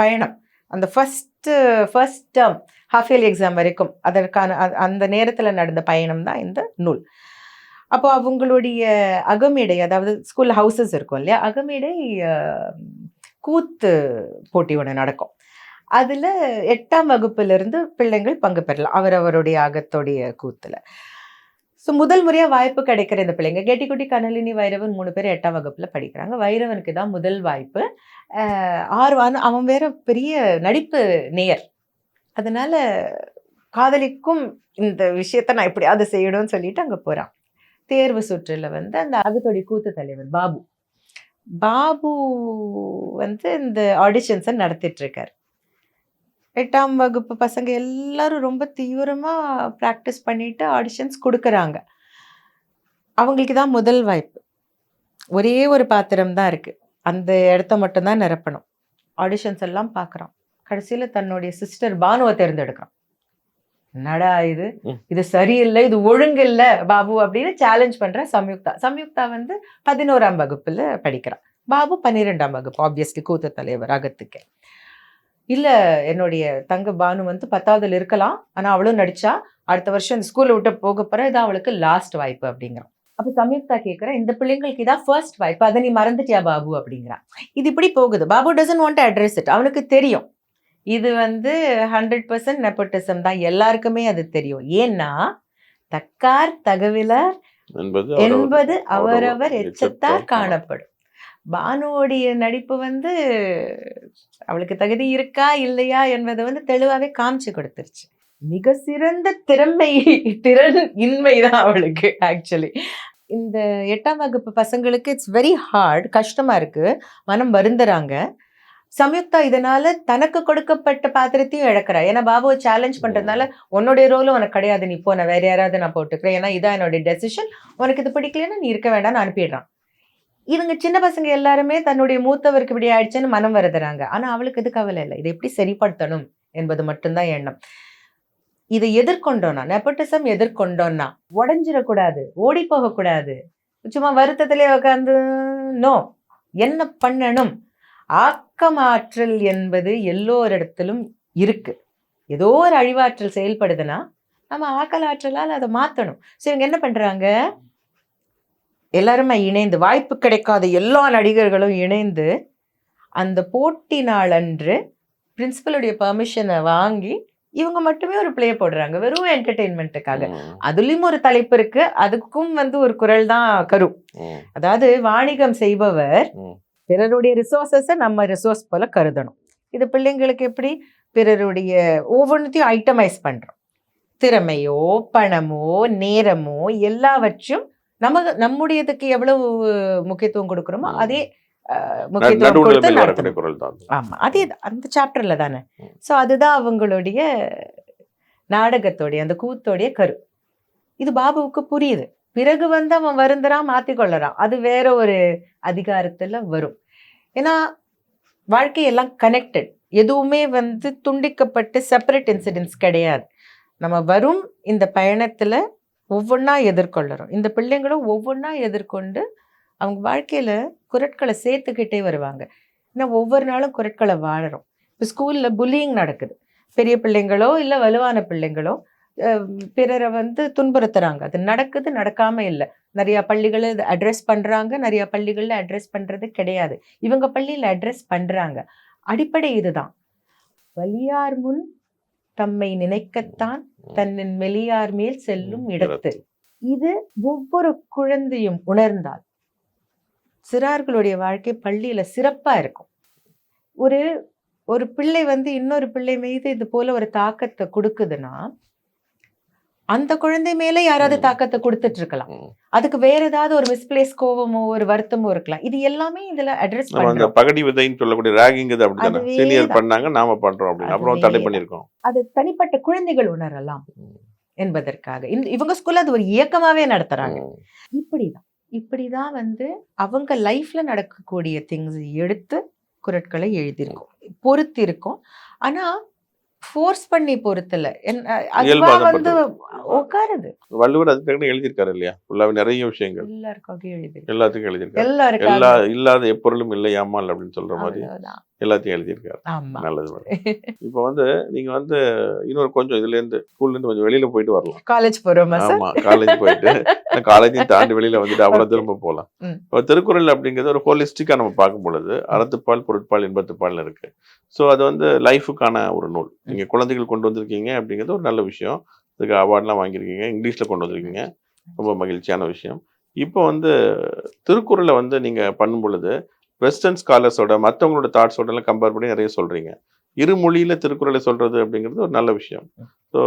Speaker 1: பயணம், அந்த first term half yearly exam வரைக்கும் அதற்கான அந்த நேரத்தில் நடந்த பயணம் தான் இந்த நூல். அப்போ அவங்களுடைய அகமேடை, அதாவது ஸ்கூல் ஹவுசஸ் இருக்கும் இல்லையா, அகமேடை கூத்து போட்டி ஒன்று நடக்கும். அதில் 8ஆம் வகுப்பிலிருந்து பிள்ளைங்கள் பங்கு பெறலாம் அவரவருடைய அகத்தோடைய கூத்துல. ஸோ முதல் முறையாக வாய்ப்பு கிடைக்கிற இந்த பிள்ளைங்க, கெட்டிக்குட்டி, கனலினி, வைரவன் 3 பேர் 8ஆம் வகுப்புல படிக்கிறாங்க. வைரவனுக்கு தான் முதல் வாய்ப்பு. அவன் வேற பெரிய நடிப்பு நேயர், அதனால காதலிக்கும் இந்த விஷயத்த நான் எப்படியாவது செய்யணும்னு சொல்லிட்டு அங்கே போகிறான். தேர்வு சுற்றுல வந்து அந்த அகத்தோடைய கூத்து தலைவர் பாபு வந்து இந்த ஆடிஷன்ஸை நடத்திட்டு இருக்காரு. 8ஆம் வகுப்பு பசங்க எல்லாரும் ரொம்ப தீவிரமா ப்ராக்டிஸ் பண்ணிட்டு ஆடிஷன்ஸ் கொடுக்குறாங்க. அவங்களுக்கு தான் முதல் வாய்ப்பு. ஒரே ஒரு பாத்திரம் தான் இருக்கு, அந்த இடத்த மட்டும்தான் நிரப்பணும். ஆடிஷன்ஸ் எல்லாம் பார்க்குறான். கடைசியில தன்னுடைய சிஸ்டர் பானுவை தேர்ந்தெடுக்கிறான். என்னடா இது சரியில்லை, இது ஒழுங்கு இல்லை பாபு அப்படின்னு சேலஞ்ச் பண்ற சம்யுக்தா வந்து 11ஆம் வகுப்புல படிக்கிறான். பாபு 12ஆம் வகுப்பு, ஆப்வியஸ்லி கூத்து தலைவர் அகத்துக்கு. இல்ல, என்னுடைய தங்க பானு வந்து 10ஆவதுல இருக்கலாம், ஆனா அவளும் நடிச்சா, அடுத்த வருஷம் இந்த ஸ்கூல்ல விட்டு போக போற, இது அவளுக்கு லாஸ்ட் வாய்ப்பு அப்படிங்கிறான். அப்ப சம்யுக்தா கேக்குறா, இந்த பிள்ளைங்களுக்கு இதான் ஃபர்ஸ்ட் வாய்ப்பு, அதை நீ மறந்துட்டியா பாபு அப்படிங்கிறா. இது இப்படி போகுது. Babu doesn't want to address it. அவனுக்கு தெரியும் இது வந்து 100% நெப்போட்டிசம் தான், எல்லாருக்குமே அது தெரியும். ஏன்னா தக்கார் தகவிலார் என்பது அவரவர் எச்சத்தார் காணப்படும். பானுவோடைய நடிப்பு வந்து அவளுக்கு தகுதி இருக்கா இல்லையா என்பதை வந்து தெளிவாவே காமிச்சு கொடுத்துருச்சு. மிக சிறந்த திறன் இன்மைதான் அவளுக்கு. ஆக்சுவலி இந்த 8ஆம் வகுப்பு பசங்களுக்கு இட்ஸ் வெரி ஹார்ட், கஷ்டமா இருக்கு, மனம் வருந்துறாங்க. சம்யுக்தா இதனால தனக்கு கொடுக்கப்பட்ட பாத்திரத்தையும் இழக்கிறா. ஏன்னா பாபுவை சேலஞ்ச் பண்றதுனால உன்னுடைய ரோலும் உனக்கு கிடையாது, நீ போ, நான் வேற யாராவது நான் போட்டுக்கிறேன், ஏன்னா இதான் என்னுடைய டெசிஷன், உனக்கு இது பிடிக்கலன்னா நீ இருக்க வேண்டாம்னு அனுப்பிடுறான். இவங்க சின்ன பசங்க எல்லாருமே தன்னுடைய மூத்தவருக்கு இப்படி ஆயிடுச்சுன்னு மனம் வருதுறாங்க. ஆனா அவளுக்கு இது கவலை இல்லை, இதை எப்படி சரிப்படுத்தணும் என்பது மட்டும்தான் எண்ணம். இதை எதிர்கொண்டோம்னா, நெப்போட்டிசம் எதிர்கொண்டோம்னா உடஞ்சிடக்கூடாது, ஓடி போகக்கூடாது, சும்மா வருத்தத்திலே உட்காந்து நோ, என்ன பண்ணணும்? ஆக்கமாற்றல் என்பது எல்லோரிடத்திலும் இருக்கு. ஏதோ ஒரு அழிவாற்றல் செயல்படுதுன்னா நம்ம ஆக்கலாற்றலால் அதை மாற்றணும். ஸோ இவங்க என்ன பண்றாங்க, எல்லாருமே இணைந்து, வாய்ப்பு கிடைக்காத எல்லா நடிகர்களும் இணைந்து அந்த போட்டி நாள் அன்று பிரின்சிபலுடைய பெர்மிஷனை வாங்கி இவங்க மட்டுமே ஒரு பிளே போடுறாங்க, வெறும் என்டர்டெயின்மெண்ட்டுக்காக. அதுலயும் ஒரு தலைப்பு இருக்கு, அதுக்கும் வந்து ஒரு குரல் தான் கரு. அதாவது வாணிகம் செய்பவர் பிறருடைய ரிசோர்ஸஸை நம்ம ரிசோர்ஸ் போல கருதணும். இது பிள்ளைங்களுக்கு எப்படி, பிறருடைய ஒவ்வொன்றத்தையும் ஐட்டமைஸ் பண்றோம். திறமையோ பணமோ நேரமோ எல்லாவற்றையும் நம்முடையதுக்கு எவ்வளவு முக்கியத்துவம் கொடுக்குறோமோ அதே முக்கியத்துவம் கொடுத்து நடத்தணும். ஆமா, அதே அந்த சாப்டர்ல தானே. ஸோ அதுதான் அவங்களுடைய நாடகத்தோடைய அந்த கூத்தோடைய கரு. இது பாபுவுக்கு புரியுது. பிறகு வந்து அவன் வருந்துறான், மாத்திக்கொள்ளறான், அது வேற ஒரு அதிகாரத்துல வரும். ஏன்னா வாழ்க்கையெல்லாம் கனெக்டட், எதுவுமே வந்து துண்டிக்கப்பட்டு செப்பரேட் இன்சிடென்ட்ஸ் கிடையாது. நம்ம வரும் இந்த பயணத்துல ஒவ்வொன்றா எதிர்கொள்ளுறோம். இந்த பிள்ளைங்களும் ஒவ்வொன்றா எதிர்கொண்டு அவங்க வாழ்க்கையில குரட்களை சேர்த்துக்கிட்டே வருவாங்க. ஏன்னா ஒவ்வொரு நாளும் குரட்களை வாழறோம். இப்போ ஸ்கூல்ல புல்லிங் நடக்குது, பெரிய பிள்ளைங்களோ இல்லை வலுவான பிள்ளைங்களோ பிறரை வந்து துன்புறுத்துறாங்க. அது நடக்குது, நடக்காம இல்லை. நிறைய பள்ளிகளை அட்ரஸ் பண்றாங்க, நிறைய பள்ளிகள்ல அட்ரஸ் பண்றது கிடையாது. இவங்க பள்ளியில அட்ரஸ் பண்றாங்க. அடிப்படை இதுதான், வலியார் முன் தம்மை நினைக்கத்தான் தன்னின் வெளியார் மேல் செல்லும் இடத்து. இது ஒவ்வொரு குழந்தையும் உணர்ந்தால் சிறார்களுடைய வாழ்க்கை பள்ளியில சிறப்பா இருக்கும். ஒரு ஒரு பிள்ளை வந்து இன்னொரு பிள்ளை மீது இது போல ஒரு தாக்கத்தை கொடுக்குதுன்னா அந்த குழந்தை மேல யாராவது தாக்கத்தை கொடுத்துட்டு இருக்கலாம். அதுக்கு வேற ஏதாவது ஒரு மிஸ்பிளேஸ் கோவமோ ஒரு வருத்தமோ இருக்கலாம். இது எல்லாமே இதுல அட்ரஸ் பண்றோம்.
Speaker 2: பகடி விதைன்னு சொல்லக்கூடிய ராகிங் இது அப்படிதானே, சீனியர் பண்ணாங்க நாம பண்றோம் அப்படின்னு அப்புறம் தடை பண்ணிருக்கோம்.
Speaker 1: அது தனிப்பட்ட குழந்தைகள் உணரலாம் என்பதற்காக இவங்க ஸ்கூல்ல அது ஒரு இயக்கமாவே நடத்துறாங்க. இப்படிதான் வந்து அவங்க லைஃப்ல நடக்கக்கூடிய திங்ஸ் எடுத்து குரட்களை எழுதியிருக்கோம், பொறுத்திருக்கும். ஆனா ஃபோர்ஸ் பண்ணி பொறுத்தல, அதுவா வந்து உட்காருது.
Speaker 2: வள்ளுவர் அதுக்கு எழுதியிருக்காரு இல்லையா, ஃபுல்லாவே நிறைய விஷயங்கள் எல்லாத்துக்கும் எழுதியிருக்காரு. இல்லாத எப்பொருளும் இல்லை ஆமால் அப்படின்னு சொல்ற மாதிரி எல்லாத்தையும் எழுதியிருக்காரு. நல்லது. இப்போ வந்து நீங்க வந்து இன்னொரு கொஞ்சம் இதுல இருந்து ஸ்கூல்ல இருந்து கொஞ்சம் வெளியில போயிட்டு வரலாம்.
Speaker 1: காலேஜ் போறோமா?
Speaker 2: ஆமா, காலேஜ் போயிட்டு காலேஜையும் தாண்டி வெளியில வந்துட்டு அவ்வளவு திரும்ப போகலாம். இப்போ திருக்குறள் அப்படிங்கிறது ஒரு ஹோலிஸ்டிக்கா நம்ம பார்க்கும் பொழுது அறத்துப்பால் பொருட்பால் இன்பத்துப்பால்னு இருக்கு. ஸோ அது வந்து லைஃபுக்கான ஒரு நூல். நீங்க குழந்தைகள் கொண்டு வந்திருக்கீங்க அப்படிங்கிறது ஒரு நல்ல விஷயம். அதுக்கு அவார்ட்லாம் வாங்கியிருக்கீங்க, இங்கிலீஷ்ல கொண்டு வந்திருக்கீங்க, ரொம்ப மகிழ்ச்சியான விஷயம். இப்போ வந்து திருக்குறளை வந்து நீங்க பண்ணும் பொழுது வெஸ்டர்ன் ஸ்காலர்ஸோட மற்றவங்களோட தாட்ஸோட எல்லாம் கம்பேர் பண்ணி நிறைய சொல்றீங்க. இருமொழியில திருக்குறளை சொல்றது அப்படிங்கிறது ஒரு நல்ல விஷயம். ஸோ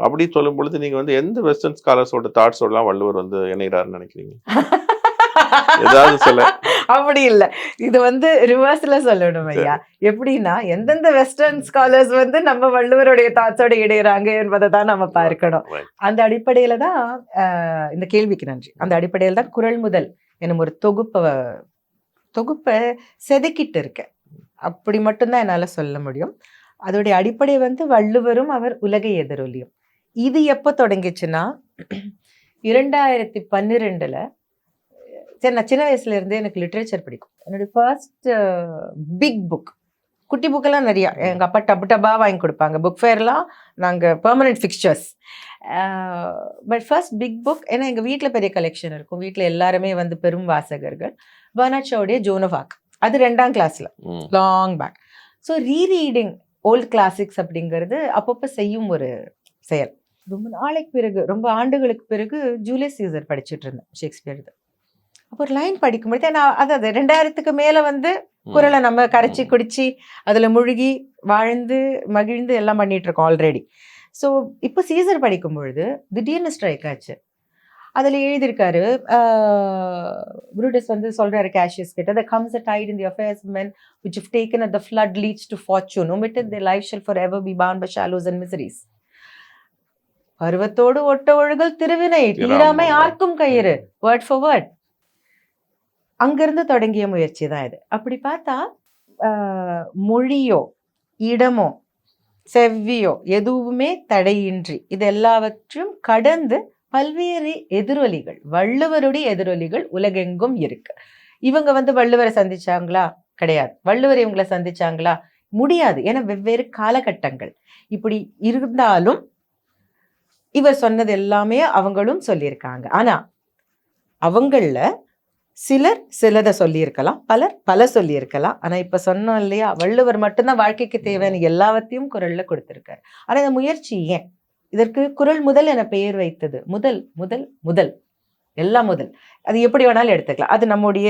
Speaker 2: அப்படி சொல்லும் பொழுது நீங்க வந்து எந்த வெஸ்டர்ன் ஸ்காலர்ஸோட தாட்ஸோடலாம் வள்ளுவர் வந்து இணைகிறாருன்னு நினைக்கிறீங்க? ஏதாவது சொல்ல?
Speaker 1: அப்படி இல்ல, இது வந்து ரிவர்ஸ்ல சொல்லணும் ஐயா. எப்படின்னா எந்தெந்த வெஸ்டர்ன் ஸ்காலர்ஸ் வந்து நம்ம வள்ளுவருடைய தாட்ஸோட இடையிறாங்க என்பதை தான் நம்ம பார்க்கணும். அந்த அடிப்படையில தான் இந்த கேள்விக்கு நன்றி. அந்த அடிப்படையில் தான் குறள் முதல் என்னும் ஒரு தொகுப்பை செதுக்கிட்டு இருக்கேன். அப்படி மட்டும்தான் என்னால சொல்ல முடியும். அதோடைய அடிப்படை வந்து வள்ளுவரும் அவர் உலகை எதிரொலியும். இது எப்போ தொடங்கிச்சுன்னா 2012 சரி, நான் சின்ன வயசுல இருந்தே எனக்கு லிட்ரேச்சர் பிடிக்கும். என்னுடைய ஃபர்ஸ்ட் பிக் புக் குட்டி புக்கெல்லாம் நிறையா எங்கள் அப்பா டப்பா வாங்கி கொடுப்பாங்க. புக் ஃபேர்லாம் நாங்கள் permanent fixtures. But first pick book, ஏன்னா எங்கள் வீட்டில் பெரிய கலெக்ஷன் இருக்கும், வீட்டில் எல்லாருமே வந்து பெரும் வாசகர்கள். பெர்னார்ட் ஷாவுடைய ஜோன் ஆஃப் ஆர்க், அது 2ஆம் கிளாஸில் long back. So rereading old classics அப்படிங்கிறது அப்பப்போ செய்யும் ஒரு செயல். ரொம்ப நாளைக்கு பிறகு, ரொம்ப ஆண்டுகளுக்கு பிறகு ஜூலியஸ் சீசர் படிச்சுட்டு இருந்தேன், ஷேக்ஸ்பியர். அப்போ ஒரு லைன் படிக்கும்போது நான் அதாவது 2000க்கு மேலே வந்து குரலை நம்ம கரைச்சி குடிச்சு அதில் முழுகி வாழ்ந்து மகிழ்ந்து எல்லாம் பண்ணிட்டு இருக்கோம் ஆல்ரெடி. ஸோ இப்போ சீசர் படிக்கும் பொழுது திடீர்னு ஸ்ட்ரைக் ஆச்சு. அதில் எழுதியிருக்காரு, புரூட்டஸ் வந்து சொல்றாரு கேஷியஸ் கிட்ட, "There comes a tide in the affairs of men which if taken at the flood leads to fortune, omitted their life shall forever be bound by shallows and miseries." பருவத்தோடு ஒட்ட ஒழுகல் திருவினை தீராமை ஆர்க்கும் கயிறு, word for word. அங்கிருந்து தொடங்கிய முயற்சி தான் இது. அப்படி பார்த்தா மொழியோ இடமோ செவ்வியோ எதுவுமே தடையின்றி இது எல்லாவற்றையும் கடந்து பல்வேறு எதிரொலிகள், வள்ளுவருடைய எதிரொலிகள் உலகெங்கும் இருக்கு. இவங்க வந்து வள்ளுவரை சந்திச்சாங்களா? கிடையாது. வள்ளுவர் இவங்களை சந்திச்சாங்களா? முடியாது. ஏன்னா வெவ்வேறு காலகட்டங்கள். இப்படி இருந்தாலும் இவர் சொன்னது எல்லாமே அவங்களும் சொல்லியிருக்காங்க. ஆனா அவங்கள சிலர் சிலதை சொல்லியிருக்கலாம், பலர் பல சொல்லியிருக்கலாம். ஆனா இப்ப சொன்னோம் இல்லையா, வள்ளுவர் மட்டும்தான் வாழ்க்கைக்கு தேவையான எல்லாவற்றையும் குரல்ல கொடுத்திருக்காரு. ஆனா இந்த முயற்சி ஏன்? இதற்கு குரல் முதல் என பெயர் வைத்தது. முதல் முதல் முதல் எல்லாம் முதல். அது எப்படி வேணாலும் எடுத்துக்கலாம். அது நம்முடைய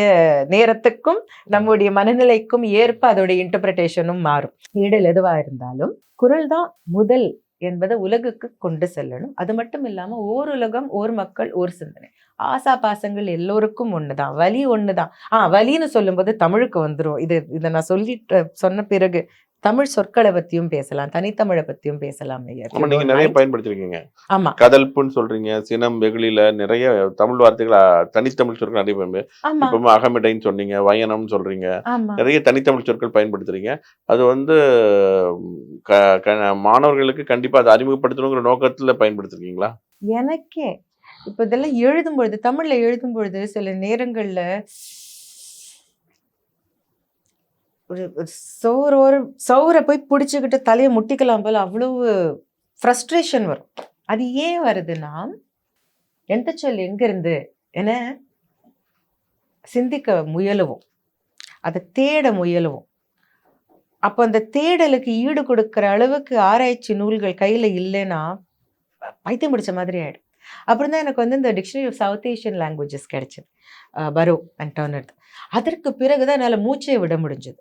Speaker 1: நேரத்துக்கும் நம்முடைய மனநிலைக்கும் ஏற்ப அதோடைய இன்டர்பிரேஷனும் மாறும். ஈடல் எதுவா இருந்தாலும் குரல் தான் முதல் என்பதை உலகுக்கு கொண்டு செல்லணும். அது மட்டும் இல்லாம ஓர் உலகம், ஓர் மக்கள், ஓர் சிந்தனை. ஆசா பாசங்கள் எல்லோருக்கும் ஒண்ணுதான், வலி ஒண்ணுதான். வலின்னு சொல்லும்போது தமிழுக்கு வந்துரும். இதை நான் சொன்ன பிறகு தமிழ் சொற்களை பத்தியும் பேசலாம், தனித்தமிழை பத்தியும் பேசலாம்.
Speaker 2: நீங்க நிறைய பயன்படுத்திருக்கீங்க.
Speaker 1: ஆமா,
Speaker 2: கதல்ப்புன்னு சொல்றீங்க, சினம், வெகுளில நிறைய தமிழ் வார்த்தைகள், தனித்தமிழ் சொற்கள் நிறைய பயன்படுது. அகமிடைன்னு சொன்னீங்க, வயனம்னு சொல்றீங்க, நிறைய தனித்தமிழ் சொற்கள் பயன்படுத்துறீங்க. அது வந்து மாணவர்களுக்கு கண்டிப்பா அதை அறிமுகப்படுத்தணுங்கிற நோக்கத்துல பயன்படுத்திருக்கீங்களா?
Speaker 1: எனக்கே இப்ப இதெல்லாம் எழுதும் பொழுது, தமிழ்ல எழுதும் பொழுது சில நேரங்கள்ல ஒரு சௌரை போய் பிடிச்சுக்கிட்டு தலையை முட்டிக்கலாம் போல அவ்வளவு ஃப்ரஸ்ட்ரேஷன் வரும். அது ஏன் வருதுன்னா, எந்த சொல் எங்க இருந்து என சிந்திக்க முயலுவோம், அதை தேட முயலுவோம். அப்போ அந்த தேடலுக்கு ஈடு கொடுக்கிற அளவுக்கு ஆராய்ச்சி நூல்கள் கையில இல்லைன்னா பைத்தியம் பிடிச்ச மாதிரி ஆயிடும். அப்புறம் தான் எனக்கு வந்து இந்த dictionary of South Asian languages கிடைச்சது, பரோ அண்ட் டர்னர். அதற்கு பிறகுதான் என்னால் மூச்சை விட முடிஞ்சது.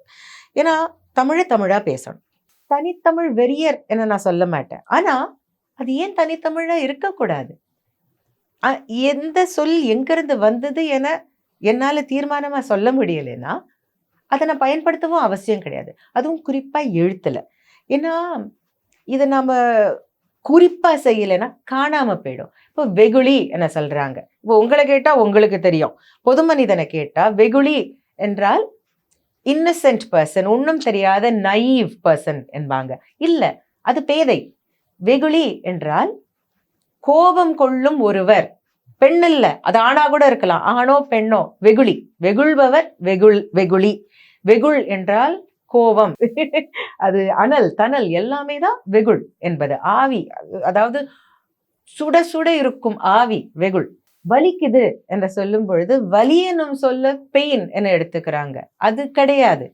Speaker 1: ஏன்னா தமிழா பேசணும். தனித்தமிழ் வெறியர் என நான் சொல்ல மாட்டேன். ஆனா அது ஏன் தனித்தமிழா இருக்கக்கூடாது? எந்த சொல் எங்கிருந்து வந்தது என என்னால தீர்மானமா சொல்ல முடியலைன்னா அதை நான் பயன்படுத்தவும் அவசியம் கிடையாது. அதுவும் குறிப்பா எழுத்துல. ஏன்னா இதை நாம குறிப்பா செய்யலைன்னா காணாம போயிடும். இப்போ வெகுளி என்ன சொல்றாங்க, இப்போ உங்களை கேட்டா உங்களுக்கு தெரியும், பொது மனிதனை கேட்டா வெகுளி என்றால் இன்னசென்ட் பர்சன், ஒன்றும் தெரியாத நைவ் பர்சன் என்பாங்க. இல்ல, அது பேதை. வெகுளி என்றால் கோபம் கொள்ளும் ஒருவர், பெண் இல்ல, அது ஆணா கூட இருக்கலாம், ஆணோ பெண்ணோ. வெகுளி, வெகுள்பவர் வெகுளி. வெகுள் என்றால் கோபம், அது அனல் தனல் எல்லாமே தான் வெகுள் என்பது. ஆவி, அதாவது சுட சுட இருக்கும் ஆவி வெகுள். வலிக்குது என்று சொல்லும் பொழுது வலி எனும் சொல்ல பெயின் என எடுத்துக்கிறாங்க. அது கிடையாது.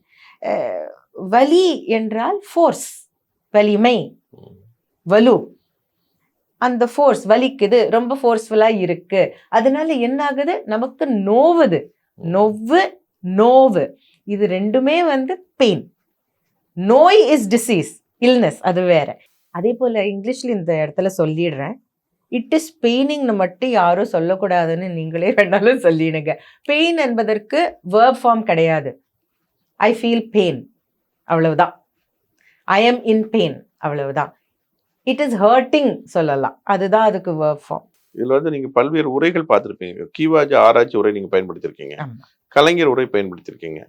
Speaker 1: வலி என்றால் ஃபோர்ஸ், வலிமை, வலு. அந்த ஃபோர்ஸ் வலிக்குது, ரொம்ப ஃபோர்ஸ்ஃபுல்லா இருக்கு, அதனால என்ன ஆகுது, நமக்கு நோவுது. நோவு இது ரெண்டுமே வந்து பெயின். நோய் இஸ் டிசீஸ், இல்னஸ், அது வேற. அதே போல இங்கிலீஷ்ல இந்த இடத்துல சொல்லிடுறேன், இட் இஸ் பெயினிங்னு மட்டும் யாரும் சொல்லக்கூடாதுன்னு நீங்களே வேணாலும் சொல்லிடுங்க. பெயின் என்பதற்கு வேர்ப் ஃபார்ம் கிடையாது. ஐ ஃபீல் பெயின், அவ்வளவுதான். ஐ எம் இன் பெயின், அவ்வளவுதான். இட் இஸ் ஹர்ட்டிங் சொல்லலாம், அதுதான் அதுக்கு வேர்ப் ஃபார்ம்.
Speaker 2: இதுல வந்து நீங்க பல்வேறு உரைகள் பார்த்துருப்பீங்க. கீவாஜ் ஆராய்ச்சி உரை நீங்க பயன்படுத்திருக்கீங்க, கலைஞர் உரை பயன்படுத்திருக்கீங்க.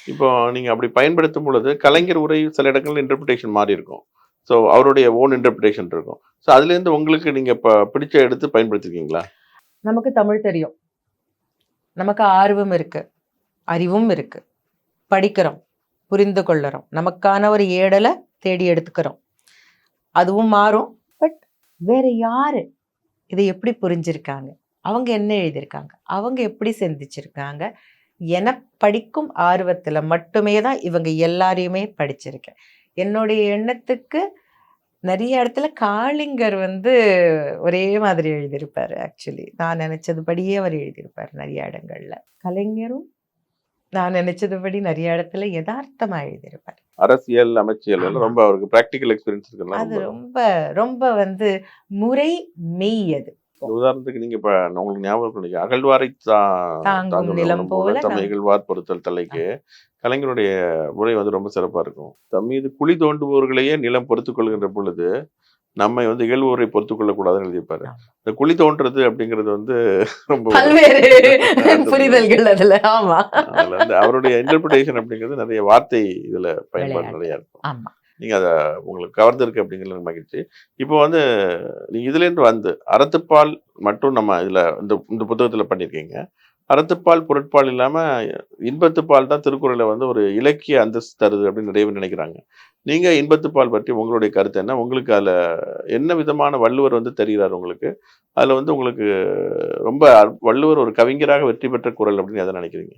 Speaker 2: இப்போ நீங்க அப்படி பயன்படுத்தும் பொழுது கலைஞர் உரை சில இடங்கள்ல இன்டர்பிரிட்டேஷன் மாறி இருக்கும். ஸோ அவருடைய ஓன் இன்டர்பிரிட்டேஷன் இருக்கும். ஸோ அதுலேருந்து உங்களுக்கு நீங்க பிடிச்ச எடுத்து பயன்படுத்திருக்கீங்களா?
Speaker 1: நமக்கு தமிழ் தெரியும், நமக்கு ஆர்வம் இருக்கு, அறிவும் இருக்கு, படிக்கிறோம், புரிந்து கொள்ளுறோம், நமக்கான ஒரு ஏடலை தேடி எடுத்துக்கிறோம். அதுவும் மாறும். பட் வேற யாரு இதை எப்படி புரிஞ்சிருக்காங்க, அவங்க என்ன எழுதியிருக்காங்க, அவங்க எப்படி சிந்திச்சிருக்காங்க, என படிக்கும் ஆர்வத்துல மட்டுமே தான் இவங்க எல்லாரையுமே படிச்சிருக்கேன். என்னுடைய எண்ணத்துக்கு நிறைய இடத்துல காளிங்கர் வந்து ஒரே மாதிரி எழுதியிருப்பாரு. ஆக்சுவலி நான் நினைச்சதுபடியே அவர் எழுதியிருப்பார் நிறைய இடங்கள்ல. கலைஞரும் நான் நினைச்சதுபடி நிறைய இடத்துல யதார்த்தமா எழுதியிருப்பார்.
Speaker 2: அரசியல் அமைச்சியல் எல்லாம்
Speaker 1: ஆமா.
Speaker 2: ரொம்ப அவருக்கு பிராக்டிக்கல் எக்ஸ்பீரியன்ஸ் இருக்குல்ல.
Speaker 1: அது
Speaker 2: ரொம்ப
Speaker 1: ரொம்ப ரொம்ப வந்து முறை மெய் அது.
Speaker 2: உதாரணத்துக்கு நீங்க இப்ப உங்களுக்கு ஞாபகம் இருக்கு, அகழ்வாரை
Speaker 1: தாங்கும்
Speaker 2: தாங்கும்
Speaker 1: நிலம்
Speaker 2: நிலம் போல
Speaker 1: போல
Speaker 2: தம்மை இகழ்வார் பொறுத்தல் தலைக்கு கலைஞருடைய உரை வந்து ரொம்ப சிறப்பா இருக்கும். தம் மீது குழி தோண்டுபவர்களையே நிலம் பொறுத்துக் கொள்கின்ற பொழுது நம்மை வந்து இகழ்வோரை பொறுத்துக் கொள்ளக்கூடாதுன்னு எழுதியிருப்பாரு. இந்த குழி தோன்றது அப்படிங்கிறது வந்து ரொம்ப ஒரு
Speaker 1: பல்வேறு
Speaker 2: அர்த்தத்துல
Speaker 1: புரிதல்கள் அதுல. ஆமா,
Speaker 2: அதுல வந்து அவருடைய இன்டர்பிரிட்டேஷன் அப்படிங்கிறது நிறைய வார்த்தை இதுல பயன்பாடு
Speaker 1: விளையாட்டு.
Speaker 2: நிறைய இருக்கும்.
Speaker 1: ஆமா.
Speaker 2: நீங்க அதை உங்களுக்கு கவர்ந்திருக்கு அப்படிங்கிறது மகிழ்ச்சி. இப்போ வந்து நீங்க இதுல இருந்து வந்து அறத்துப்பால் மட்டும் நம்ம இதுல இந்த இந்த புத்தகத்துல பண்ணியிருக்கீங்க. அறத்துப்பால் பொருட்பால் இல்லாம இன்பத்துப்பால் தான் திருக்குறளை வந்து ஒரு இலக்கிய அந்தஸ்து தருது அப்படின்னு நிறைய பேர் நினைக்கிறாங்க. நீங்க இன்பத்துப்பால் பற்றி உங்களுடைய கருத்து என்ன? உங்களுக்கு அதுல என்ன விதமான வள்ளுவர் வந்து தெரிகிறார் உங்களுக்கு? அதுல வந்து உங்களுக்கு ரொம்ப வள்ளுவர் ஒரு கவிஞராக வெற்றி பெற்ற குறள் அப்படின்னு எதை நினைக்கிறீங்க?